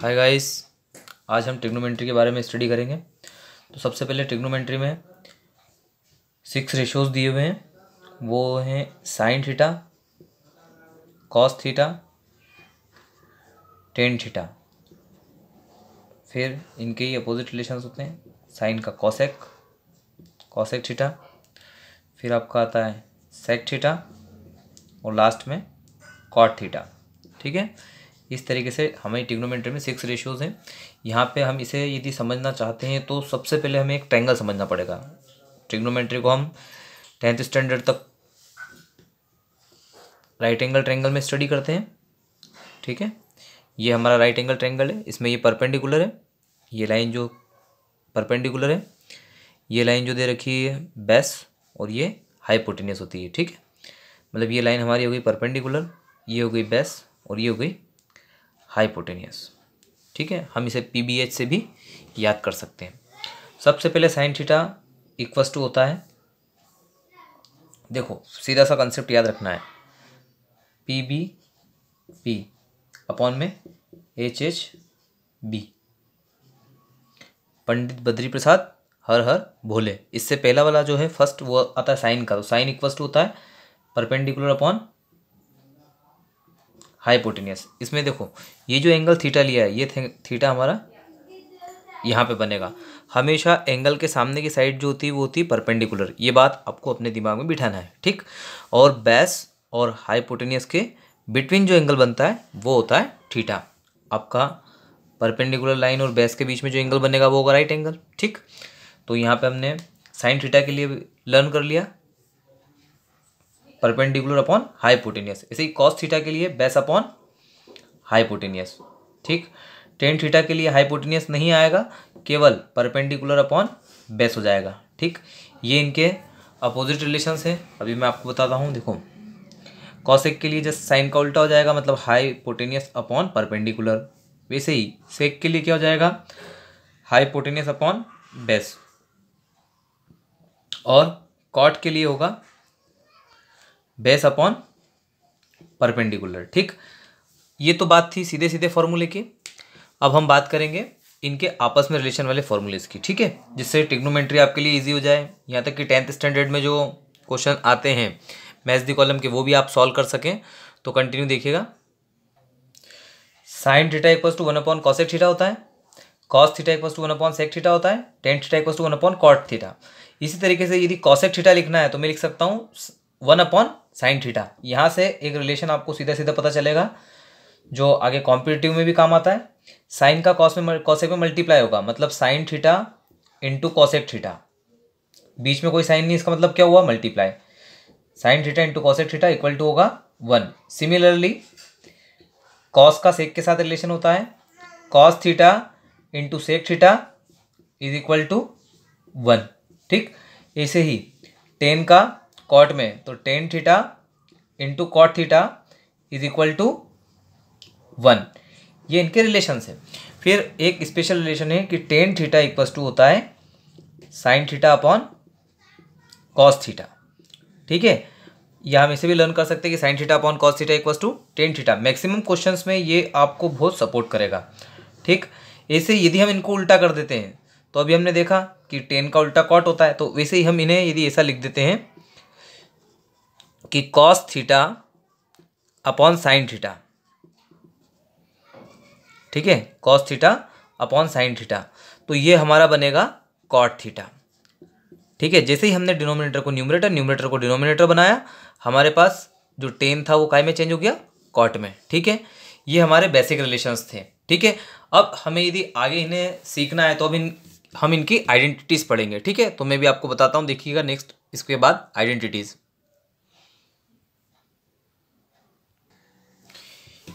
Hi guys, आज हम trigonometry के बारे में स्टडी करेंगे। तो सबसे पहले ट्रिग्नोमेट्री में 6 रेशियोज दिए हुए हैं। वो हैं sine theta, cos theta, tan theta. फिर इनके ही अपोजिट रिलेशंस होते हैं, साइन का कॉसेक, कॉसेक थीटा, फिर आपका आता है सेक थीटा और लास्ट में कॉट थीटा। ठीक है, इस तरीके से हमें ट्रिग्नोमेट्री में 6 रेशियोज हैं। यहाँ पे हम इसे यदि समझना चाहते हैं तो सबसे पहले हमें एक ट्रायंगल समझना पड़ेगा। ट्रिग्नोमेट्री को हम 10th स्टैंडर्ड तक राइट एंगल ट्रायंगल में स्टडी करते हैं। ठीक है, ये हमारा राइट एंगल ट्रायंगल है। इसमें ये परपेंडिकुलर है, ये लाइन जो परपेंडिकुलर है, ये लाइन जो दे रखी है बेस, और ये हाइपोटेन्यूस होती है। ठीक है, मतलब ये लाइन हमारी हो गई परपेंडिकुलर, ये हो गई बेस और ये हो गई हाइपोटेन्यूस। ठीक है, हम इसे PBH से भी याद कर सकते हैं। सबसे पहले साइन थीटा इक्वस टू होता है, देखो सीधा सा कंसेप्ट याद रखना है, PB अपॉन में HHB। पंडित बद्री प्रसाद हर हर भोले। इससे पहला वाला जो है फर्स्ट वो आता है साइन का, तो साइन इक्वस टू होता है परपेंडिकुलर अपॉन हाइपोटेन्यूस। इसमें देखो ये जो एंगल थीटा लिया है, ये थीटा हमारा यहाँ पे बनेगा। हमेशा एंगल के सामने की साइड जो होती है वो होती है परपेंडिकुलर, ये बात आपको अपने दिमाग में बिठाना है। ठीक, और बेस और हाइपोटेन्यूस के बिटवीन जो एंगल बनता है वो होता है थीटा। आपका परपेंडिकुलर लाइन और बेस के बीच में जो एंगल बनेगा वो होगा राइट एंगल। ठीक, तो यहाँ पे हमने साइन थीटा के लिए लर्न कर लिया परपेंडिकुलर अपॉन हाइपोटेन्यूस। ऐसे ही कॉस थीटा के लिए बेस अपॉन हाइपोटेन्यूस। ठीक, टेन थीटा के लिए हाइपोटेन्यूस नहीं आएगा, केवल परपेंडिकुलर अपॉन बेस हो जाएगा। ठीक, ये इनके अपोजिट रिलेशंस है। अभी मैं आपको बताता हूँ। देखो कॉसेक के लिए जस्ट साइन का उल्टा हो जाएगा, मतलब हाइपोटेन्यूस अपॉन परपेंडिकुलर। वैसे ही सेक के लिए क्या हो जाएगा, हाइपोटेन्यूस अपॉन बेस। और कॉट के लिए होगा बेस अपॉन परपेंडिकुलर। ठीक, ये तो बात थी सीधे सीधे फॉर्मूले की। अब हम बात करेंगे इनके आपस में रिलेशन वाले फॉर्मूलेस की। ठीक है, जिससे ट्रिग्नोमेट्री आपके लिए इजी हो जाए। यहाँ तक कि 10th स्टैंडर्ड में जो क्वेश्चन आते हैं मैथ दी कॉलम के, वो भी आप सॉल्व कर सकें। तो कंटिन्यू देखिएगा। Sine theta equals to 1 upon cosec theta होता है, cos theta equals to 1 upon sec theta होता है, tan theta equals to 1 upon cot theta. इसी तरीके से यदि कॉसेक थीटा लिखना है तो मैं लिख सकता हूँ 1 अपॉन साइन थीटा। यहाँ से एक रिलेशन आपको सीधा सीधा पता चलेगा जो आगे कॉम्पिटिटिव में भी काम आता है। साइन का कॉसेक में मल्टीप्लाई होगा, मतलब sine theta into cosec theta. बीच में कोई साइन नहीं, इसका मतलब क्या हुआ, multiply. Sine theta into cosec theta equal to होगा 1। सिमिलरली कॉस का सेक के साथ रिलेशन होता है, cos theta into sec theta is equal to 1। ठीक, ऐसे ही टेन का कॉट में, तो tan theta into cot theta is equal to 1। ये इनके रिलेशंस है। फिर एक स्पेशल रिलेशन है कि टेन थीटा इक्वल्स टू होता है sign theta upon cos theta. ठीक है, या हम इसे भी लर्न कर सकते हैं कि sine theta upon cos theta equals to tan theta. Maximum questions में ये आपको बहुत सपोर्ट करेगा। ठीक, ऐसे यदि हम इनको उल्टा कर देते हैं, तो अभी हमने देखा कि टेन का उल्टा कॉट होता है, तो वैसे ही हम इन्हें यदि ऐसा लिख देते हैं कि cos theta upon sine theta. ठीक है, cos theta upon sine theta, तो ये हमारा बनेगा कॉट थीटा। ठीक है, जैसे ही हमने डिनोमिनेटर को न्यूमरेटर, न्यूमरेटर को डिनोमिनेटर बनाया, हमारे पास जो टेन था वो काय में चेंज हो गया, कॉट में। ठीक है, ये हमारे बेसिक रिलेशंस थे। ठीक है, अब हमें यदि आगे इन्हें सीखना है तो अब हम इनकी आइडेंटिटीज पढ़ेंगे। ठीक है, तो मैं भी आपको बताता हूँ, देखिएगा नेक्स्ट इसके बाद आइडेंटिटीज।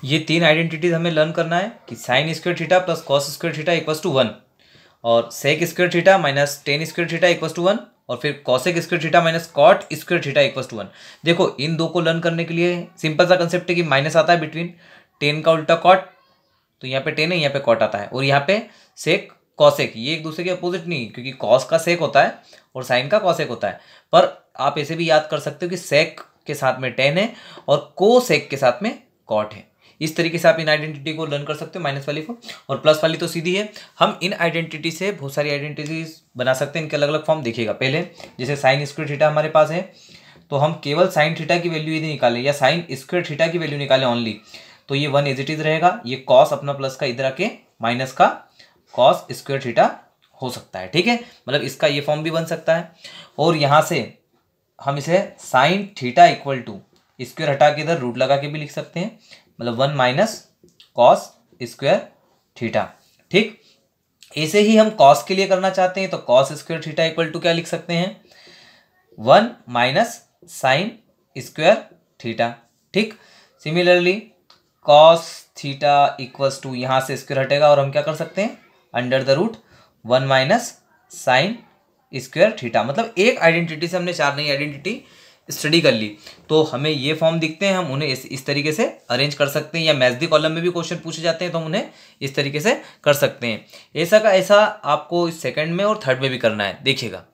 ये 3 आइडेंटिटीज हमें लर्न करना है कि sine square theta plus cos square theta equals to 1, और sec square theta minus tan square theta equals to 1, और फिर cosec square theta minus cot square theta equals to 1। देखो इन दो को लर्न करने के लिए सिंपल सा कंसेप्ट है कि माइनस आता है बिटवीन टेन का उल्टा कॉट, तो यहाँ पे टेन है, यहाँ पे कॉट आता है, और यहाँ पे सेक कॉसेक, ये एक दूसरे के अपोजिट नहीं, क्योंकि कॉस का सेक होता है और साइन का कॉसेक होता है। पर आप ऐसे भी याद कर सकते हो कि सेक के साथ में टेन है और कोसेक के साथ में कॉट है। इस तरीके से आप इन आइडेंटिटी को लर्न कर सकते हो, माइनस वाली को। और प्लस वाली तो सीधी है, हम इन आइडेंटिटी से बहुत सारी आइडेंटिटीज बना सकते हैं। इनके अलग अलग फॉर्म देखिएगा। पहले जैसे साइन स्क्वायर थीटा हमारे पास है, तो हम केवल साइन थीटा की वैल्यू यदि निकालें या साइन स्क्वायर थीटा की वैल्यू निकालें ओनली, तो ये 1 एज इट इज रहेगा। ये कॉस अपना प्लस का इधर आके माइनस का कॉस स्क्वायर थीटा हो सकता है, ठीक है। मतलब इसका ये फॉर्म भी बन सकता है। और यहाँ से हम इसे sine theta equal to square हटा के इधर रूट लगा के भी लिख सकते हैं, मतलब 1 माइनस कॉस स्क्वायर थीटा, ठीक। ऐसे ही हम कॉस के लिए करना चाहते हैं, तो cos square theta equal to क्या लिख सकते हैं, 1 माइनस साइन स्क्वायर थीटा, ठीक। Similarly cos theta equals to, यहाँ से स्क्वायर हटेगा और हम क्या कर सकते हैं, under the root 1 minus sine square theta. मतलब एक आइडेंटिटी से हमने 4 नई आइडेंटिटी स्टडी कर ली, तो हमें ये फॉर्म दिखते हैं, हम उन्हें इस तरीके से अरेंज कर सकते हैं। या मैच द कॉलम में भी क्वेश्चन पूछे जाते हैं तो हम उन्हें इस तरीके से कर सकते हैं। ऐसा का ऐसा आपको सेकंड में और थर्ड में भी करना है। देखिएगा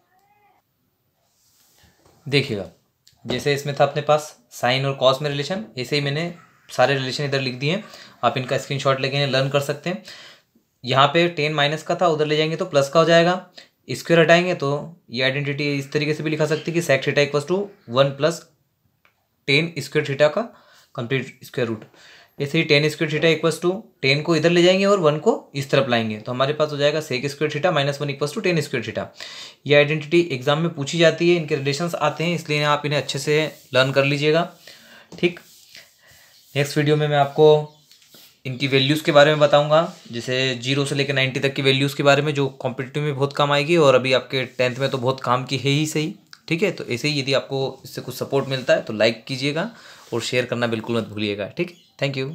जैसे इसमें था अपने पास साइन और कॉस में रिलेशन, ऐसे ही मैंने सारे रिलेशन इधर लिख दिए हैं। आप इनका स्क्रीनशॉट लेके लर्न कर सकते हैं। यहाँ पे 10 माइनस का था, उधर ले जाएंगे तो प्लस का हो जाएगा। स्क्वायर हटाएंगे तो ये आइडेंटिटी इस तरीके से भी लिखा सकते हैं कि sec theta equals to 1 plus 10 square theta का कंप्लीट स्क्वायर रूट। ऐसे ही 10 स्क्वायर थीटा इक्वल्स टू 10 को इधर ले जाएंगे और 1 को इस तरफ लाएंगे, तो हमारे पास हो जाएगा sec square theta minus 1 equals to 10 square theta. ये आइडेंटिटी एग्जाम में पूछी जाती है, इनके रिलेशंस आते हैं, इसलिए आप इन्हें अच्छे से लर्न कर लीजिएगा, ठीक। नेक्स्ट वीडियो में मैं आपको इनकी वैल्यूज़ के बारे में बताऊंगा, जैसे 0 से लेकर 90 तक की वैल्यूज़ के बारे में, जो कॉम्पिटिटिव में बहुत काम आएगी और अभी आपके 10th में तो बहुत काम की है ही सही, ठीक है। तो ऐसे ही यदि आपको इससे कुछ सपोर्ट मिलता है तो लाइक कीजिएगा और शेयर करना बिल्कुल मत भूलिएगा, ठीक। Thank you.